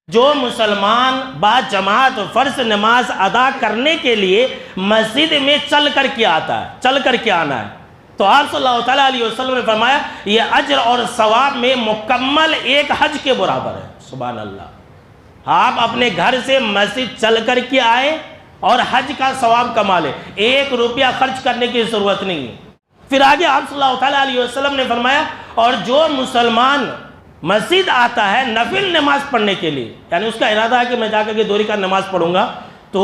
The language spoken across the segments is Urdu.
جو مسلمان با جماعت فرض نماز ادا کرنے کے لیے مسجد میں چل کر کے آتا ہے، چل کر کے آنا ہے، تو آپ صلی اللہ تعالیٰ علیہ وسلم نے فرمایا یہ اجر اور ثواب میں مکمل ایک حج کے برابر ہے۔ سبحان اللہ، آپ اپنے گھر سے مسجد چل کر کے آئے اور حج کا ثواب کما لے، 1 روپیہ خرچ کرنے کی ضرورت نہیں ہے۔ پھر آگے آپ صلی اللہ تعالیٰ علیہ وسلم نے فرمایا اور جو مسلمان مسجد آتا ہے نفل نماز پڑھنے کے لیے، یعنی اس کا ارادہ ہے کہ میں جا کر کے 2 رکعت نماز پڑھوں گا، تو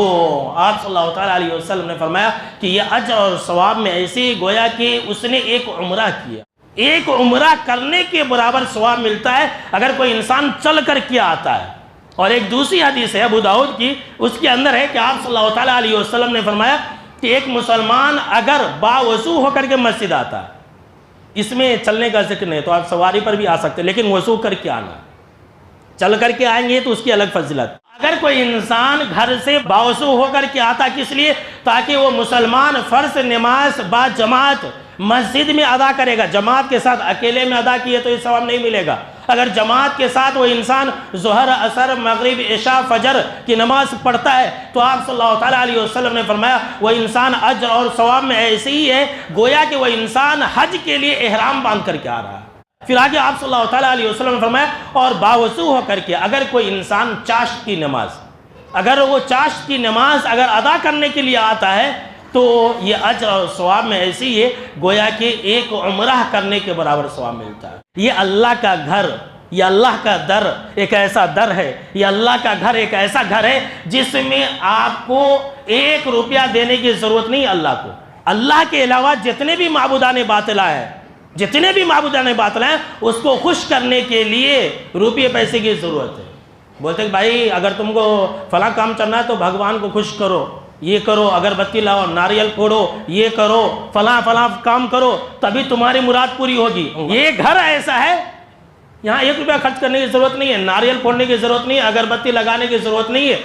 آپ صلی اللہ تعالیٰ علیہ وسلم نے فرمایا کہ یہ اجر اور ثواب میں ایسے گویا کہ اس نے ایک عمرہ کیا، ایک عمرہ کرنے کے برابر ثواب ملتا ہے اگر کوئی انسان چل کر کے آتا ہے۔ اور ایک دوسری حدیث ہے ابو داؤد کی، اس کے اندر ہے کہ آپ صلی اللہ تعالیٰ علیہ وسلم نے فرمایا کہ ایک مسلمان اگر باوضو ہو کر کے مسجد آتا ہے، اس میں چلنے کا ذکر نہیں، تو آپ سواری پر بھی آ سکتے ہیں لیکن وضو کر کے آنا، چل کر کے آئیں گے تو اس کی الگ فضیلت۔ اگر کوئی انسان گھر سے باوضو ہو کر کے آتا کس لیے؟ تاکہ وہ مسلمان فرض نماز با جماعت مسجد میں ادا کرے گا، جماعت کے ساتھ اکیلے میں ادا کیے تو یہ ثواب نہیں ملے گا۔ اگر جماعت کے ساتھ وہ انسان ظہر، عصر، مغرب، عشاء، فجر کی نماز پڑھتا ہے تو آپ صلی اللہ تعالیٰ علیہ وسلم نے فرمایا وہ انسان اجر اور ثواب میں ایسے ہی ہے گویا کہ وہ انسان حج کے لیے احرام باندھ کر کے آ رہا ہے۔ پھر آگے آپ صلی اللہ تعالیٰ علیہ وسلم نے فرمایا اور باوضو ہو کر کے اگر کوئی انسان چاشت کی نماز، اگر وہ چاشت کی نماز اگر ادا کرنے کے لیے آتا ہے تو یہ اجر اور ثواب میں ایسی ہے گویا کہ ایک عمرہ کرنے کے برابر ثواب ملتا ہے۔ یہ اللہ کا گھر، یہ اللہ کا در ایک ایسا در ہے، یہ اللہ کا گھر ایک ایسا گھر ہے جس میں آپ کو 1 روپیہ دینے کی ضرورت نہیں اللہ کو۔ اللہ کے علاوہ جتنے بھی معبودان باطلہ ہیں، جتنے بھی معبودان باطلہ ہیں، اس کو خوش کرنے کے لیے روپیے پیسے کی ضرورت ہے۔ بولتے ہیں بھائی اگر تم کو فلاں کام کرنا ہے تو بھگوان کو خوش کرو، یہ کرو، اگربتی لاؤ، ناریل پھوڑو، یہ کرو، فلاں فلاں کام کرو، تبھی تمہاری مراد پوری ہوگی۔ یہ گھر ایسا ہے یہاں 1 روپیہ خرچ کرنے کی ضرورت نہیں ہے، ناریل پھوڑنے کی ضرورت نہیں ہے، اگربتی لگانے کی ضرورت نہیں ہے۔